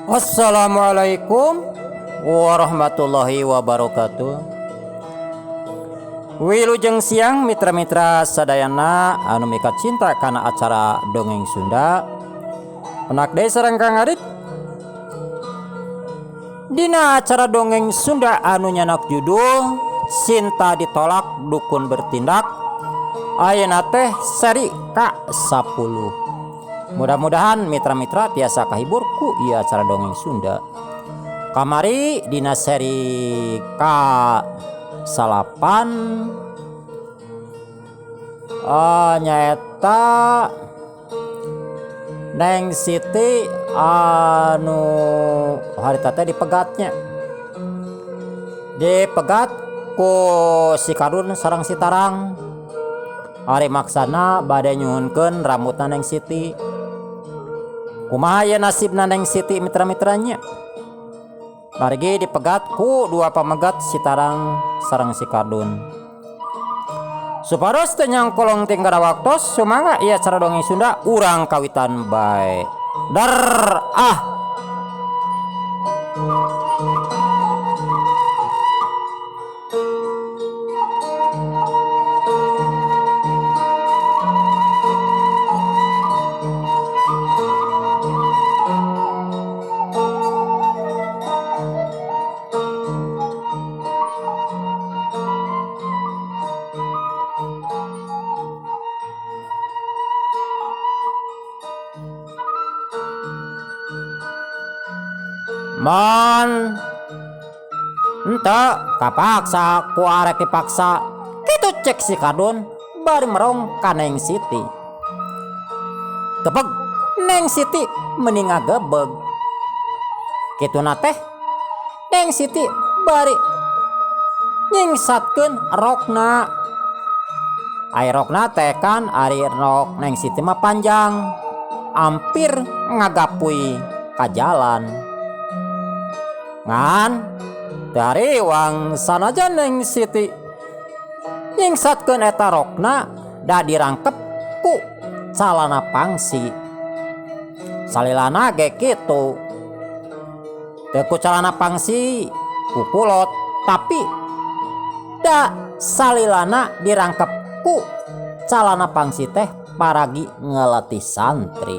Assalamualaikum warahmatullahi wabarakatuh. Wilujeng siang mitra-mitra sadayana anu mika cinta kana acara dongeng Sunda. Penak deui sareng Kang Arit. Dina acara dongeng Sunda anu nyanak judul Cinta Ditolak Dukun Bertindak. Ayeuna teh seri ka-10. Mudah-mudahan mitra-mitra tiasa kahibur ku ieu acara dongeng Sunda. Kamari dina seri ka-8 nyaeta Neng Siti anu harita teh dipegatnya. Dipegat ku si Kadun sareng si Tarang. Ari maksana bade nyuhunkeun rambutna Neng Siti. Kumaha ye nasibna Neng Siti mitra-mitranya? Margi dipegat ku dua pamegat si Tarang sareng si Kadun. Supados teu nyangkolong tinggara waktos sumangga ieu acara dongeng Sunda urang kawitan bae. Dar ah. Man ente kapaksa ku arek dipaksa kitu cek si Kadun bari merong ka Neng Siti. Tebeg Neng Siti mending ngagebeg. Kituna teh Neng Siti bari nyingsatkeun rokna. Ai rokna teh kan ari rok Neng Siti mah panjang hampir ngagapui ka jalan. Ngan dari wang sanajan Neng Siti nyingsatkeun eta rokna da dirangkep ku calana pangsi. Salilana ge kitu. Teu ku calana pangsi ku kulot tapi da salilana dirangkep ku calana pangsi teh paragi ngelatih santri.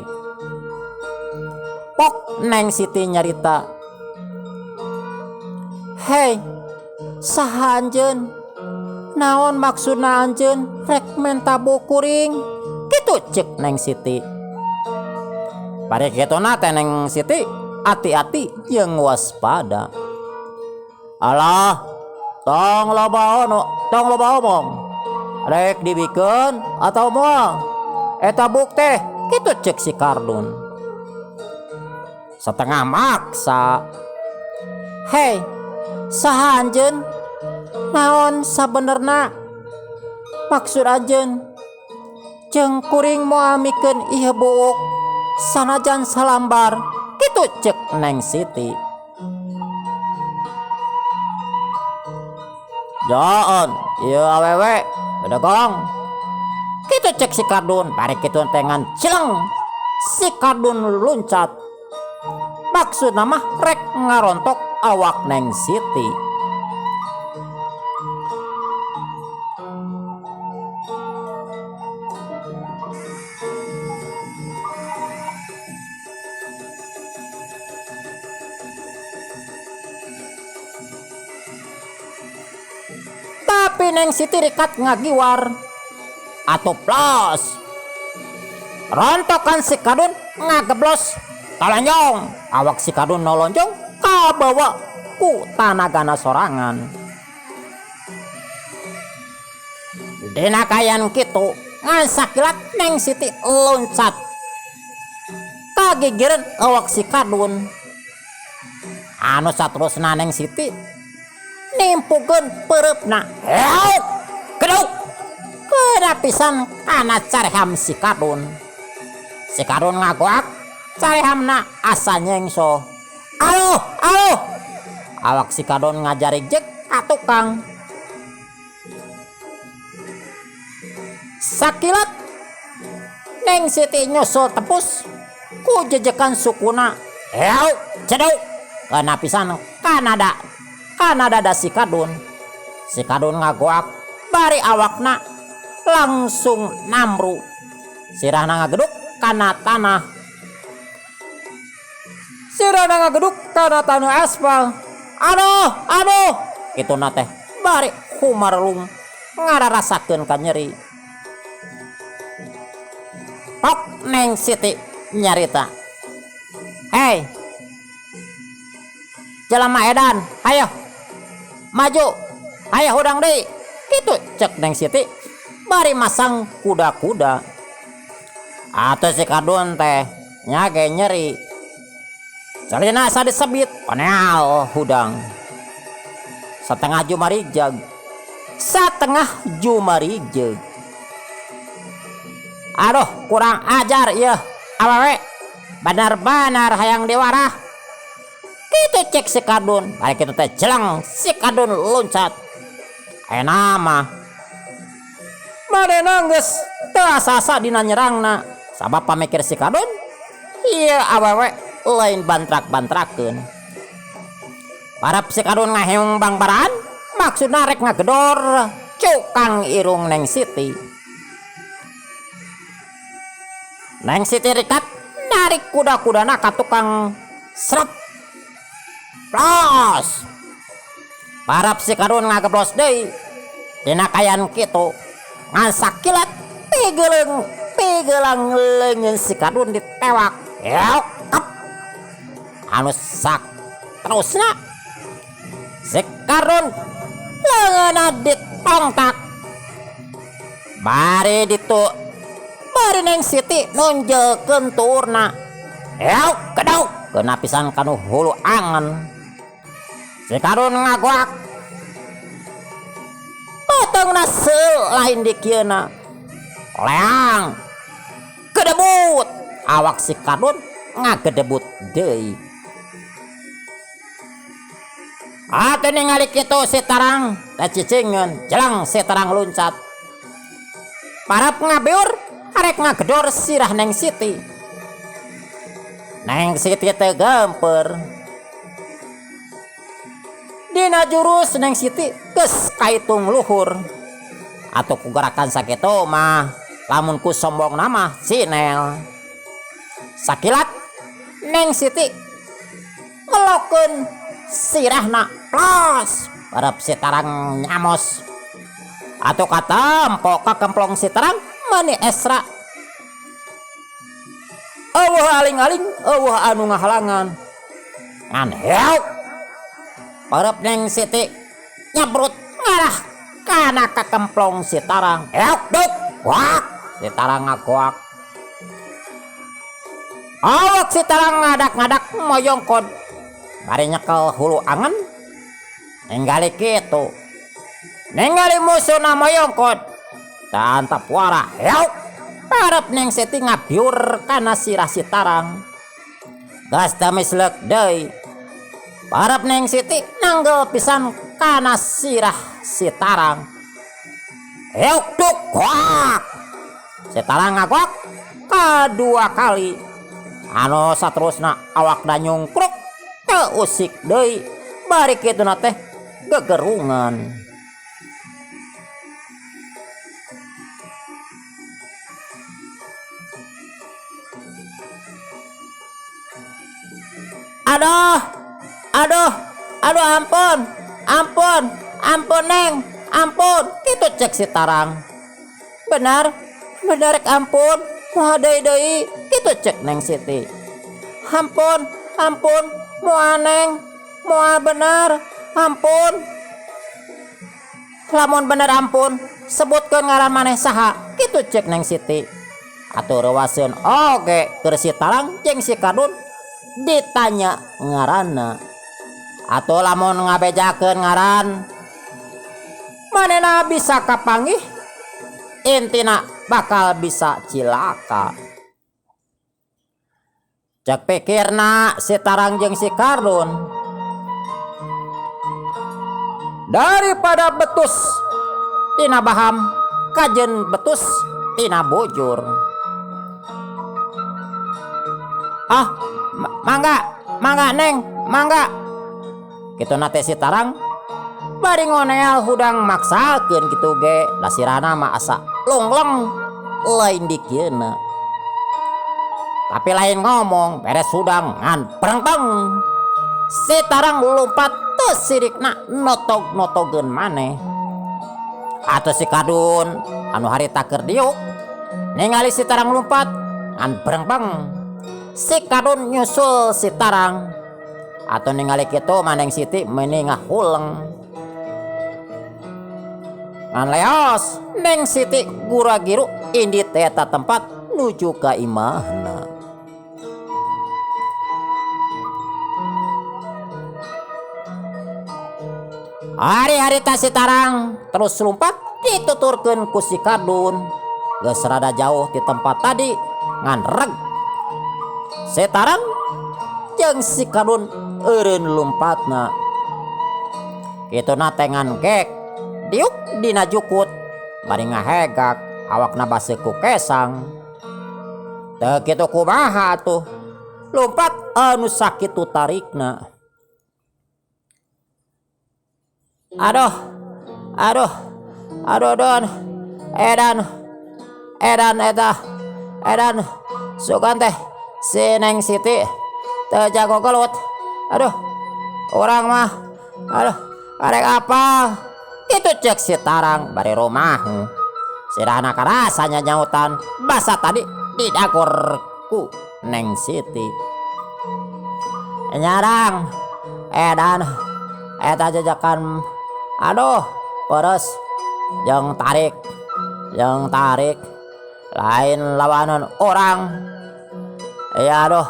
Pok Neng Siti nyarita, "Hei, saha anjeun? Naon maksudna anjeun rek mentabu kuring?" Kitu cek Neng Siti. Bari kituna teh Neng Siti hati-hati jeung waspada. "Alah, tong loba omong. Rek dibikeun atawa moal eta buk teh," kitu cek si Kadun. Setengah maksa. "Hei, saha anjeun? Naon sabenerna maksud anjeun? Jeung kuring moal mikeun ieu buuk sanajan salambar," kitu cek Neng Siti. "Jaon ieu awewe bedegong," kitu cek si Kadun. Bari kitu teh ngan cileng si Kadun luncat. Maksudna mah rek ngarontok awak Neng Siti. Tapi Neng Siti rikat ngagiwar. Atuh plos. Rontokan si Kadun ngageblos talonjong. Awak si Kadun nolonjong kabawa ku tanagana sorangan. Dina kayan kitu ngan sakilat Neng Siti loncat. Kagigireun awak si Kadun. Anu saterusna Neng Siti nimpukeun pereupna. "Heuk, keduk!" Keuna pisan kana careham si Kadun. Si Kadun ngagoak carehamna asa nyengso. "Aloh, aloh!" Awak si Kadun ngajarigjek ka tukang. Sakilat Neng Siti nyusul tepus ku jejekan sukuna Heu, ceduk. Kana pisan Kanada da si Kadun. Si Kadun ngagoak bari awakna langsung namru. Sirahna ngageduk kana tanah. Sirahna ngageduk kana tanah aspal. Aduh. Kituna teh bari humarlung ngararasakeun ka nyeri. Pok Neng Siti nyarita. Hei, jelema edan, ayo maju, ayo hudang deui. Kitu cek Neng Siti bari masang kuda-kuda. Atuh si Kadun teh nyage nyeri. Salina sadisebit paneal hudang. Satengah jumarijeg. Aduh, kurang ajar ieu awewe. Benar-benar hayang diwarah. Kitu cek si Kadun. Bari kitu teh jeleng si Kadun loncat. Ayeuna mah manehna geus teu asa-asa dina nyerangna. Sabab pamikir si Kadun, ieu awewe lain bantrak-bantrakeun. Parap si Kadun ngaheung bangbaran, maksudna rek ngagedor cukang irung Neng Siti. Neng Siti rikat narik kuda-kudana ka tukang srep. Plos. Parap si Kadun ngageblos deui. Dina kayan kitu ngasakilat pigelang leungeun si Kadun ditewak. Yok. Anu sak terusna si Kadun leungeunna ditongtak. Bari Neng Siti nunjeukeun tuurna. Yok, kedau. Keuna pisan kanu hulu angen. Si Kadun ngagoak. Potongna seul lain di kieuna. Leang. Kedebut. Awak si Kadun ngagedebut deui. Atuh ningali kitu si Tarang teh cicingeun, jelang si Tarang luncat. Parap ngabiur arek ngagedor sirah Neng Siti. Neng Siti teh gemper. Dina jurus Neng Siti geus kaitung luhur. Atuh ku gerakan sakitu mah lamun ku sombongna mah sinel. Sakilat Neng Siti ngelokeun sirahna plos. Parap si Tarang nyamos. Atuh katampo ka kemplong si Tarang mani esra. Eueuh aling-aling, eueuh anu ngahalangan. Ngan heuk. Parap Neng Siti nyabrut ngarah kana ka kemplong si Tarang. Heuk duk. Wak. Si Tarang ngagoak. Awak si Tarang ngadak-ngadak moyongkod. Bari nyekel hulu angen. Ningali kitu. Ningali musuhna moyongkod. Ta antap wara. Heuk. Parap Neng Siti ngabiur kana sirah si Tarang. Gas teu misleuk deui. Parap Neng Siti nanggel pisan kana sirah si Tarang. Heuk duk. Wak. Si Tarang ngagoak kadua kali. Anu saterusna awakna nyungkruk teu usik deui. Bari kituna teh gegerungan. Aduh, ampun Neng, ampun. Kitu cek si Tarang. Benar rek ampun. Moal deui. Kitu cek Neng Siti. Ampun, moal Neng, moal bener, ampun. Lamun bener ampun, sebutkeun ngaran maneh saha. Kitu cek Neng Siti. Atuh reuwaseun oge keur si Tarang jeung si Kadun ditanya ngaranna. Atuh lamun ngabejakeun ngaran manehna bisa kapanggih, intina bakal bisa cilaka. Cek pikirna si Tarang jeung si Kadun. Daripada betus tina baham, kajen betus tina bujur. Mangga mangga neng, mangga. Kitu nate si Tarang bari ngonel hudang maksakeun kitu ge, lasirana mah asa longleng lain dikieuna. Tapi lain ngomong beres hudang ngan perengpeng. Si Tarang lompat teu sirikna notog-notogeun maneh. Atuh si Kadun anu harita keur diuk ningali si Tarang lompat ngan perengpeng. Si Kadun nyusul si Tarang. Atau ningali kitu maneng Siti meuni ngahuleng. Ngan leos Neng Siti gura-giru indi teh eta tempat nuju ka imahna. Hari-hari si Tarang terus lompat dituturkeun ku si Kadun. Geus rada jauh di tempat tadi ngan reg. Si Tarang jeung si Kadun eureun lompatna. Kituna teh ngan gek diuk dina jukut bari ngahegak awakna baseuh ku kesang. Teu kitu kumaha atuh lompat anu sakitu tarikna. Aduh Don, edan sugan teh si Neng Siti teu jago gelut. Aduh, orang mah arek apa? Itu cek si Tarang bari rumah. Sirahna karasanya nyautan basa tadi didagor ku Neng Siti. Nyarang edan eta jajakan aduh peres yang tarik lain lawanan orang. Ya aduh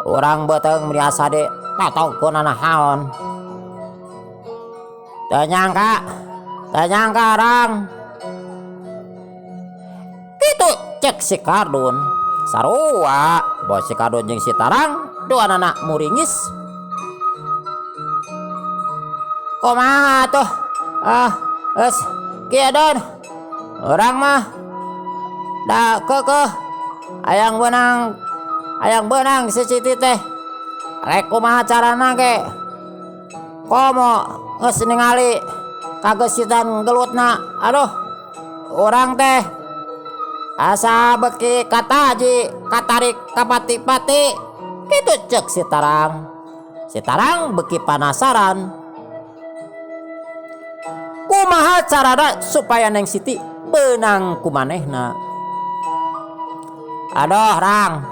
orang beteng biasa de tatongkeun naon. Teu nyangka rang. Kitu cek si Kadun sarua bos si Kadun jeung si Tarang duanana muringis. Kumaha tuh? Geus kieu Don. Urang mah da keukeuh hayang beunang si Siti teh. Rek kumaha carana ge? Komo geus ningali kageusitan gelutna. Aduh, urang teh asa beki kataji katarik kapati-pati. Kitu cek si Tarang. Si Tarang beki panasaran. Kumaha carana supaya Neng Siti beunang ku manehna? Aduh rang,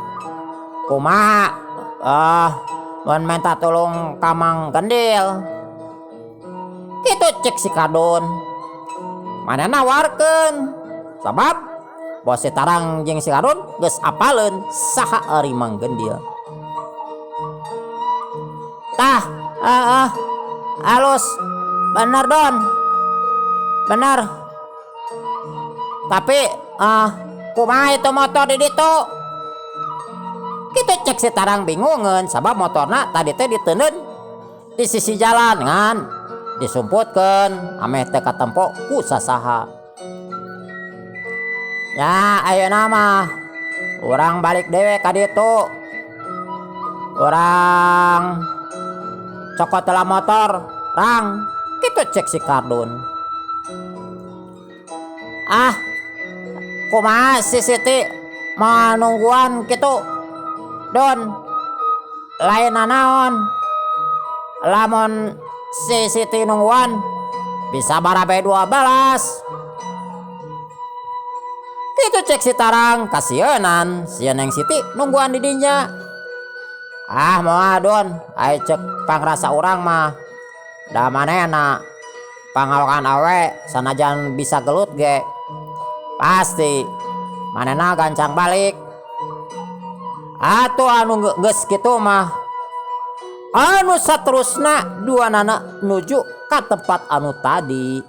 kumaha? Mun minta tolong ka Mang Gendil. Kitu cek si Kadun. Maneh nawarkeun sabab bos si Tarang jeung si Kadun geus apaleun saha ari Mang Gendil. Tah, alus bener Don. Bener. Tapi kumaha itu motor di ditu? Kitu cek si Tarang bingungeun sabab motorna tadi teh diteuneun di sisi jalan ngan disumputkeun ameh teu katempo ku sasaha. Ya ayeuna mah urang balik dewe ka ditu. Urang cokot telah motor rang. Kitu cek si Kadun. Kumaha si Siti mau nungguan kitu Don? Lain naon lamun si Siti nungguan bisa barabe 12. Kitu cek si Tarang kasienan si Neng Siti nungguan di dinya. Moal Don, aya cek pangrasa urang mah da manehna pangawakan awe sanajan bisa gelut ge pasti manehna gancang balik. Atuh anu geus kitu mah anu saterusna duanana nuju ka tempat anu tadi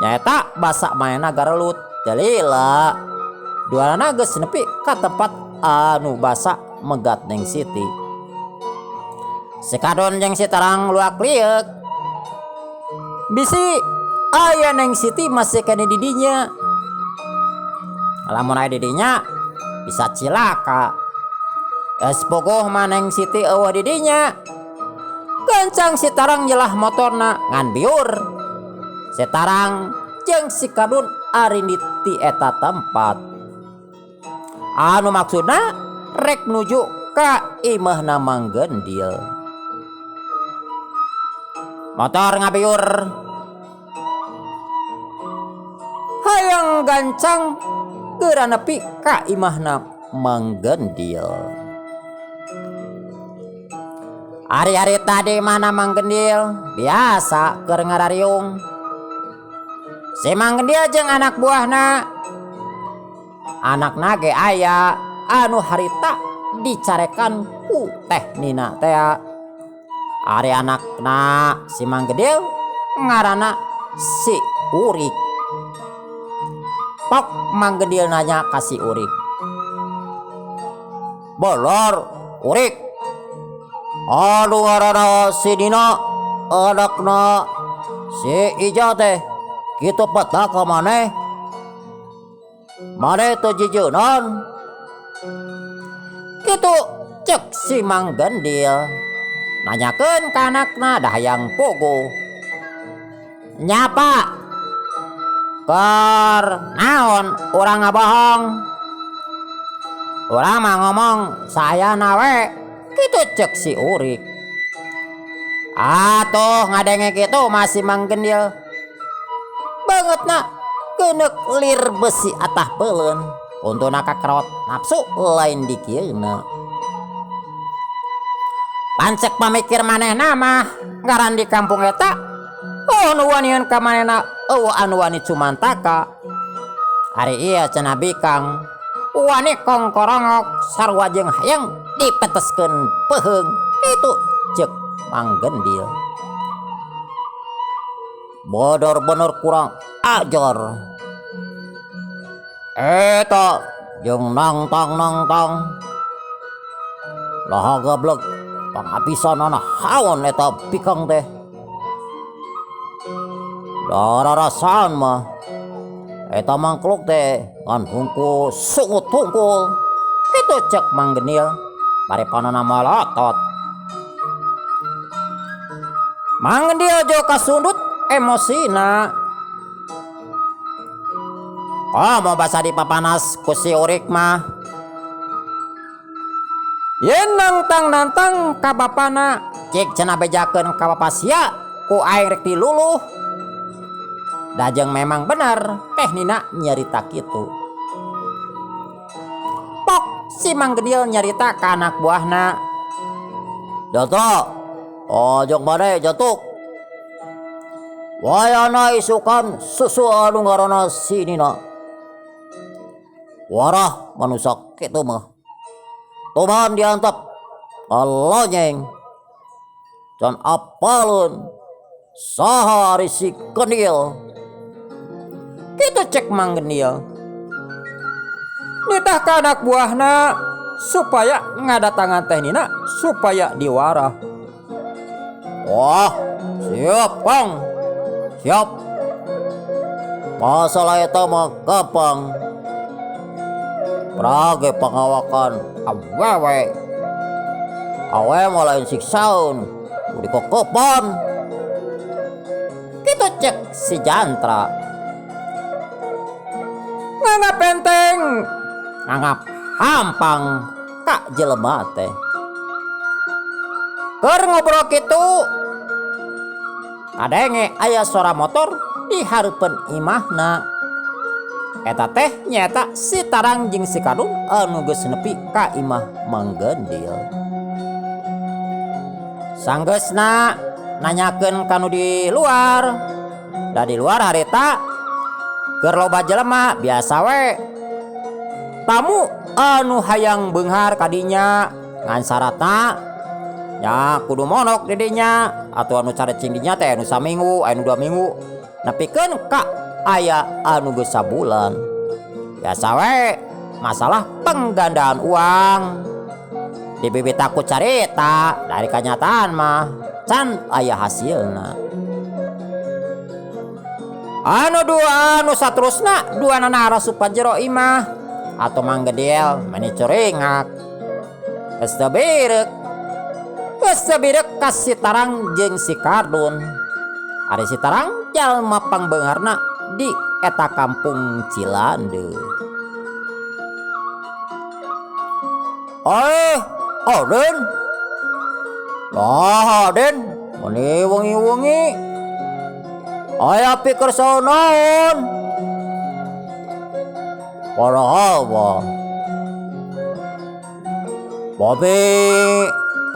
nyaeta basa manehna garelut. Jalila duanana geus nepi ka tempat anu basa megat Neng Siti. Si Kadun jeung si Tarang luak liuk bisi aya Neng Siti masih kene di dinya. Lamun aya di dinya bisa cilaka. Espogoh maneng Siti eueuh didinya. Gancang si tarang jelah motorna ngan biur. Si tarang jeung si kadun ari di ti eta tempat. Anu maksudna rek nuju ka imahna Mang Gendil. Motor ngabiur. Hayang gancang geura nepi ka imahna Mang Gendil. Hari-hari tadi mana Mang Gendil biasa keur ngarariung. Si Mang Gendil jeung anak buahna. Anakna ge aya anu harita dicarekan ku teh Nina teh. Ari anakna si Mang Gendil ngaranna si Urik. Pok Mang Gendil nanya ka si Urik. "Bolor, Urik, anu ngaranna si Nina anakna si Ija teh kitu peta ka maneh? Maneh teu jijeunan?" Kitu cek si Mang Gendil nanyakeun ka anakna da hayang pogo. "Nya Pak, keur naon urang ngabohong? Urang mah ngomong sayana we," kitu cek si Urik. Atuh ngadenge kitu masih Mang Gendil bangetna keuneuk lir besi atah peuleun untuna kakerot nafsu lain dikieuna. Pancek pamikir manehna mah ngaran di kampung eta nu wanian ka manehna eueuh anu wani cumantaka. Ari ieu cenah Bikang wani kongkorongok sarua jeung hayang dipeteskeun peheung, itu cek Mang Gendil. Bodor bener kurang ajar. Eta jeung nangtang lah gablek pangapisanana haon eta Bikang teh. Dararasan mah eta mangkluk teh ngan hungkul sungut hungkul, kitu cek Mang Gendil barepanana malotot. Mang Gendil jo kasundut emosina. Mau basa dipapanas ku si Urik mah. Yen nantang ka bapana cik cenah bejakeun ka bapa sia ku aing rek diluluh. Dajeng memang bener teh Nina nyarita kitu. Pok si Mang Gendil nyarita ka anak buahna. "Dato, ojok bade jatuk. Wayana isukan susu anu ngaranna si Nina. Warah manusak kitu mah. Tuman diantep alonyeng can apaleun saha ari si Gendil." Kitu cek Mang Gendil. Nitah ka anak buahna supaya ngadatangan teh Nina supaya diwarah. "Wah, siap Kang, siap. Masalah eta mah gampang. Prage pangawakan awewe. Awewe mah lain siksaun, kudu dikokopan." Kitu cek si Jantra. Nganggap penteng, nganggap hampang ka jelema teh. Keur ngobrol kitu kadenge aya suara motor di hareupeun imahna. Eta teh nyaeta si Tarang jeung si Kadun anu geus nepi ka imah Mang Gendil. Sanggeusna nanyakeun kanu di luar. Da di luar harita keur loba jelema biasa we. Tamu anu hayang beunghar kadinya ngan saratna nya kudu monok di dinya atuh anu carecing dinya teh anu saminggu anu 2 minggu nepikeun ka aya anu geus sabulan. Biasa we masalah penggandaan uang di bibit aku carita dari kenyataan mah can aya hasilna. Anu saterusna dua nana rasupan jero imah atau Mang Gendil meni curingak. geus teu birek ka si Tarang jeung si Kardun. Ari si Tarang jalma pangbeungarna di eta kampung Cilandeu. Aden. Lah Aden, meni wengi-wengi. Aya pikir saonaon? Padahal Babe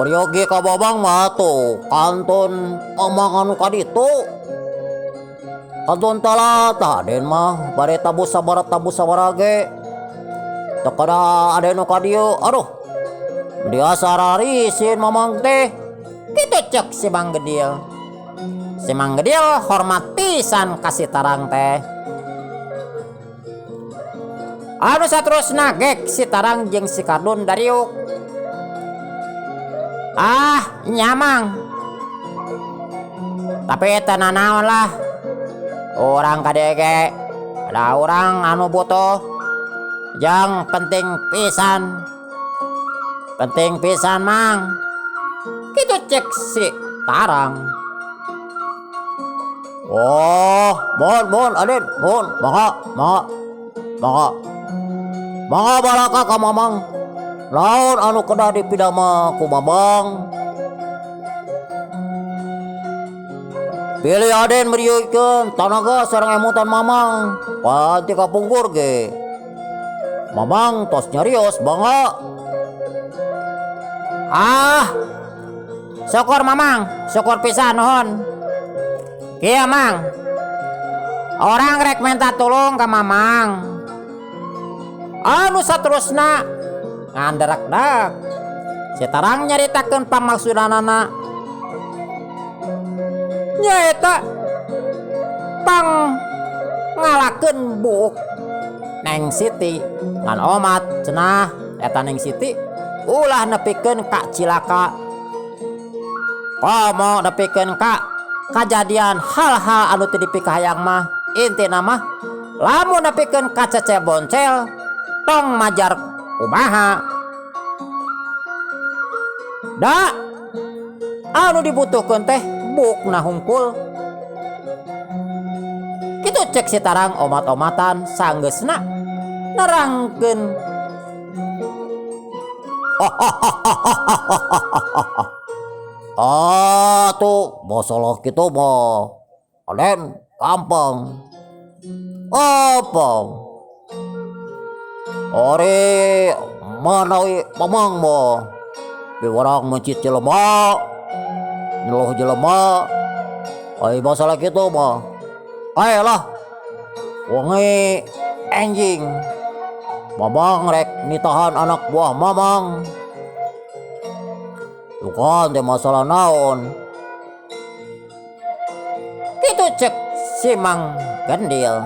peryogi ka Babang mah tuh kanton mamang anu kaditu. Kanton talata Aden mah bari tabus sabara ge. Teu kada Aden nu ka dieu. Aduh. Biasa rarisin mamang teh. Kitu cek si Mang Gedil. Si Mang Gedil hormat pisan ka si Tarang teh. Anu saterusna gek si Tarang jeung si Kardun dariuk. Nyamang. Tapi teu nanaon lah. Urang kadege ada urang anu butuh. Yang penting pisan Mang. Kitu cek si Tarang. Mohon Aden, mohon. Mangga baraka ka Mamang. Laun anu kedah dipidama ku Babang. Pilih Aden merieukeun tanaga sareng emutan Mamang. Pati kapungkur ge. Mamang tos nyarios bangga. Syukur Mamang, syukur pisan nuhun. Kieu Mang. Orang rek minta tulung ka Mamang. Anu saterusna nganderak-dak. Si Tarang nyaritakeun pamaksudana. Nyaeta ngalakeun buuk Neng Siti ngan omat cenah eta Neng Siti ulah nepikeun ka cilaka. Komo nepikeun ka kajadian hal-hal anu teu dipikahayang mah intina mah lamun nepikeun ka cece boncel tong majar kumaha. Da anu dibutuhkeun teh bukna hungkul. Kitu cek si Tarang omat-omatan sanggeusna nerangkeun. Tuh masalah kitu mah Aden gampang. Ore manawi Mamang mah biwarang mencit jelema, nyuluh jelema. Ai masalah kitu mah ayolah wengi enjing Mamang rek nitahan anak buah Mamang. Bukan teh masalah naon. Kitu cek si Mang Gendil.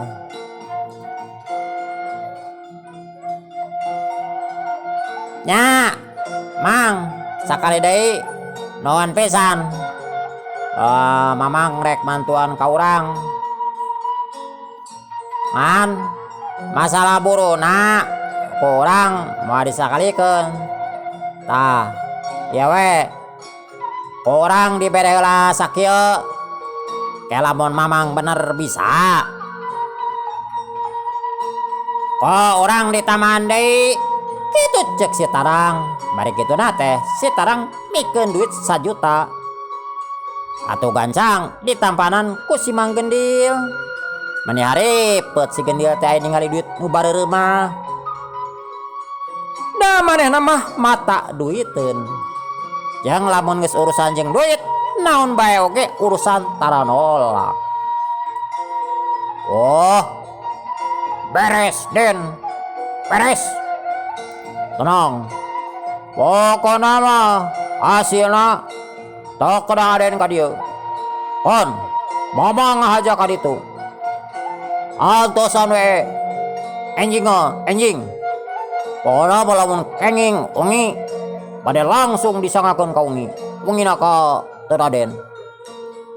Nya, Mang, sakali deui nuhun pisan. Mamang rek mantuan ka urang. Man, masalah buruna ku urang moal disakalikeun. Tah, ya we. Ku urang dibere heula sakieu. Ke lamun Mamang bener bisa. Ku urang ditaman deui. Kitu cek si Tarang. Bari kituna teh si Tarang mikeun duit 1 juta. Atuh gancang ditampanan ku si Mang Gendil. Mani hareupeut si Gendil teh aya ningali duit nu bareureum mah. Da manehna mah mata duiteun. Jang lamun geus urusan jeung duit, naon bae oge urusan tara nolak. Beres Den. Beres. Tenang. Pokona mah hasilna tok kada Aden ka dieu. Pon, Mamang ngahaja ka ditu. Antosan we enjing. Pokona lamun kenging wengi bade langsung disangakeun ka wengi. Wengina ka teu Aden.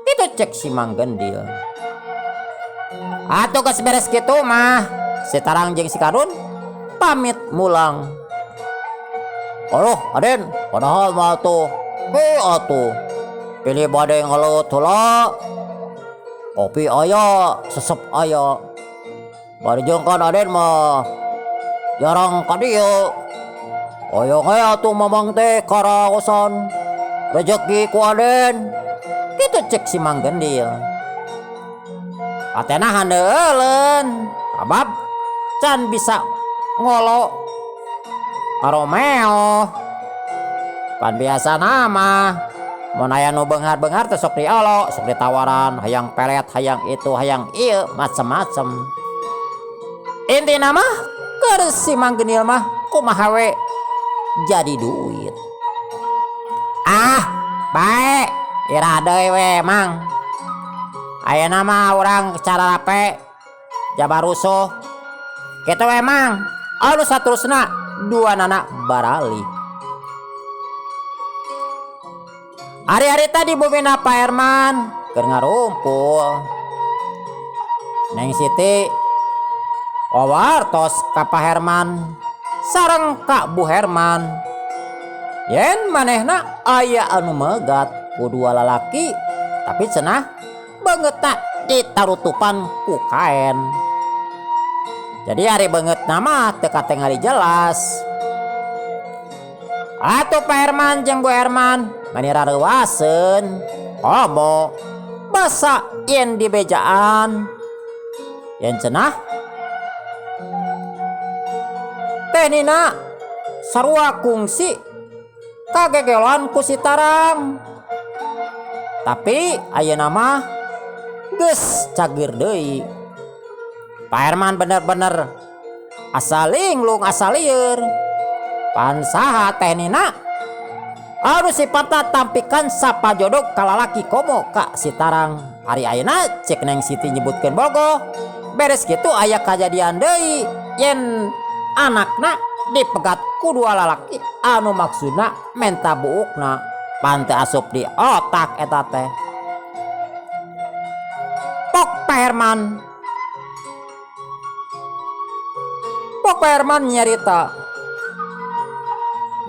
Itu cek si Mang Gendil. Atuh geus beres kitu mah si Tarang jeung si Kardun pamit mulang. Aduh Aden, padahal mah tuh atuh pilih bade ngelut heula. Kopi aya, sesep aya. Bari jeung kan Aden mah jarang ka dieu. Hoyong atuh mamang teh karaosan rejeki ku Aden. Kitu cek si Mang Gendil. Atena handeuleun, sabab can bisa ngolo karo meo. Pan biasa nama mun aya nu beunghar-beunghar teh sok diolo, sok ditawaran hayang pelet, hayang itu, hayang ieu, macem-macem. Intina mah keur si Mang Gendil mah kumaha we jadi duit. Bae ira deui we Mang. Ayeuna mah urang cara rape jabar rusuh. Kitu we Mang. Anu saterusna duanana barali. Hari-hari tadi bumina Pak Herman keur ngarumpul. Neng Siti wawartos ka Pak Herman sareng ka Bu Herman. Yen manehna aya anu megat ku dua lalaki tapi cenah beungeutna ditarutupan ku kaen. Jadi hari beungeutna mah teu katingali jelas. Atuh Pak Herman jeung Bu Herman mani rareuwaseun komo basa yen di bejaan. Yen cenah teh nina sarua kungsi kagegelan ku si Tarang. Tapi ayeuna mah geus cagir deui. Pak Herman bener-bener asa linglung asa lieur. Pan saha teh nina anu sifatna tampikan sapajodog ka lalaki komo ka si Tarang. Hari ayeuna cek Neng Siti nyebutkeun bogoh. Beres kitu aya kajadian deui yen anakna dipegat ku dua lalaki anu maksudna menta buukna. Pan teu asup di otak eta teh. Pok Pak Herman nyarita.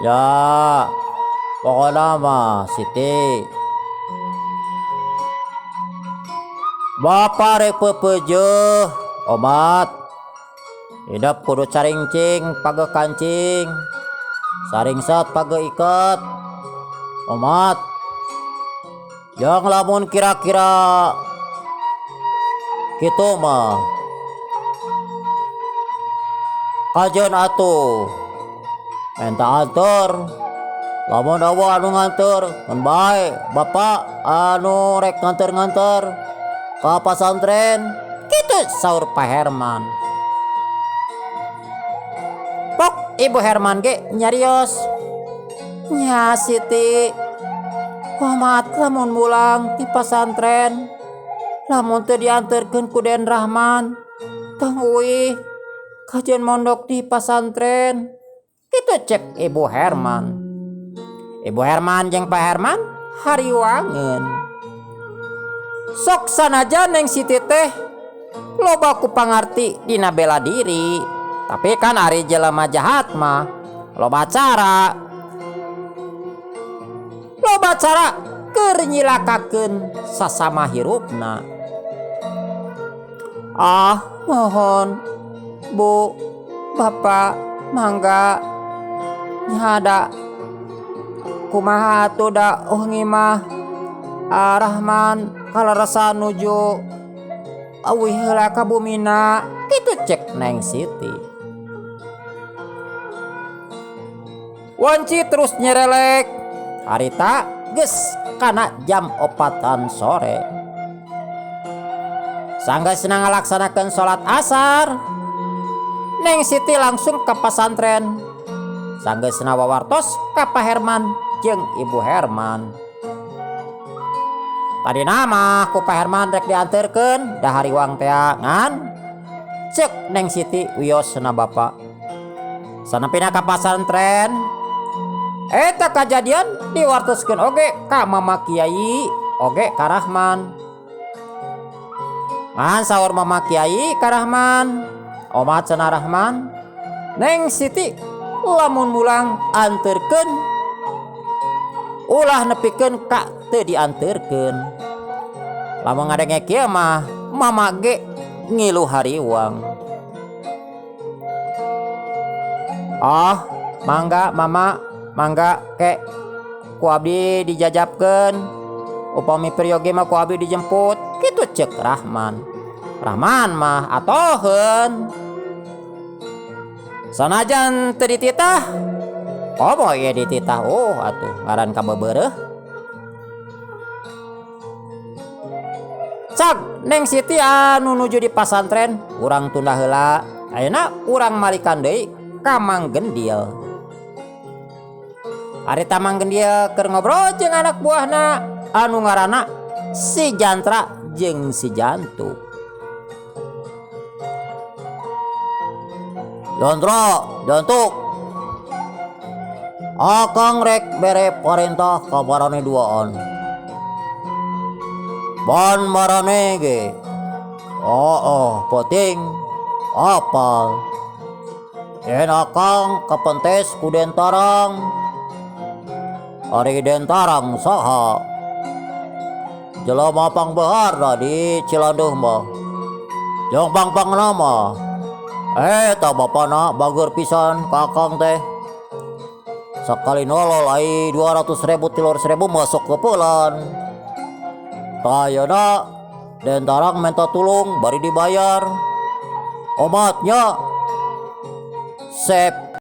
Ya, pokoknya mah Siti Bapak rek pepeujeuh obat. Hidup kudu caringcing page kancing, saringset page iket. Omat yang lamun kira-kira kitu mah kajeun atuh menta anter. Lamun awa anu nganter mun bae bapak anu rek nganter-nganter ka pasantren. Kitu saur Pak Herman. Pok Ibu Herman ge nyarios. Nya Siti Muhammad lamun mulang di pasantren lamun teu dianterkeun ku Den Rahman tong uih kajian mondok di pasantren. Kitu cek Ibu Herman. Ibu Herman jeung Pak Herman hariwangeun. Sok sanajan Neng Siti teh loba ku pangarti dina bela diri, tapi kan ari jelema jahat mah loba cara keur nyilakakeun sasama hirupna. Mohon Bu, Bapak, mangga nyada kumaha atuh da mah Rahman kalarasa nuju awih heula ka bumina. Kitu cek Neng Siti. Wanci terus nyerelek. Harita geus kana jam 4 sore. Sanggeusna ngalaksanakeun salat asar, Neng Siti langsung ke pasantren. Sanggeusna wawartos ka Pak Herman jeung Ibu Herman. Tadi nama ku Pak Herman rek dianterkeun da hariwang teh ngan cek Neng Siti wiosna bapak. Sanepina ka pasantren eta kajadian diwartoskeun oge ka Mama Kiai oge ka Rahman. Ngan saur Mama Kiai ka Rahman, omat cenah Rahman, Neng Siti lamun mulang anterkeun ulah nepikeun ka teu dianterkeun. Lamun ngadenge kieu mah mama ge ngilu hariwang. Ah, mangga mama, mangga kek ku abdi dijajabkeun. Upami peryoge mah ku abdi dijemput, kitu ceuk Rahman. Rahman mah atoheun. Sanajan teu dititah, komo ieu dititah. Oh atuh ngaran kabebeureuh. Cak Neng Siti anu nuju di pasantren, urang tunda heula. Ayeuna urang malikan deui ka Mang Gendil. Harita Mang Gendil keur ngobrol jeung anak buahna anu ngaranna si Jantra jeung si Jantu. Jantra, Jantuk, akang rek bere parentah ka marane duaan. Ban marane ge. Penting apal. Yen akang kapentes ku Dentarang. Ari Dentarang saha? Jelema pangbeharna di Cilanduh mah. Jeung pangpangna mah. Eta bapana bager pisan ka akang teh. Sakali nolol ai 200.000 300.000 masuk ke pelan. Ayeuna Dentarang minta tulung bari dibayar. Omatnya Sep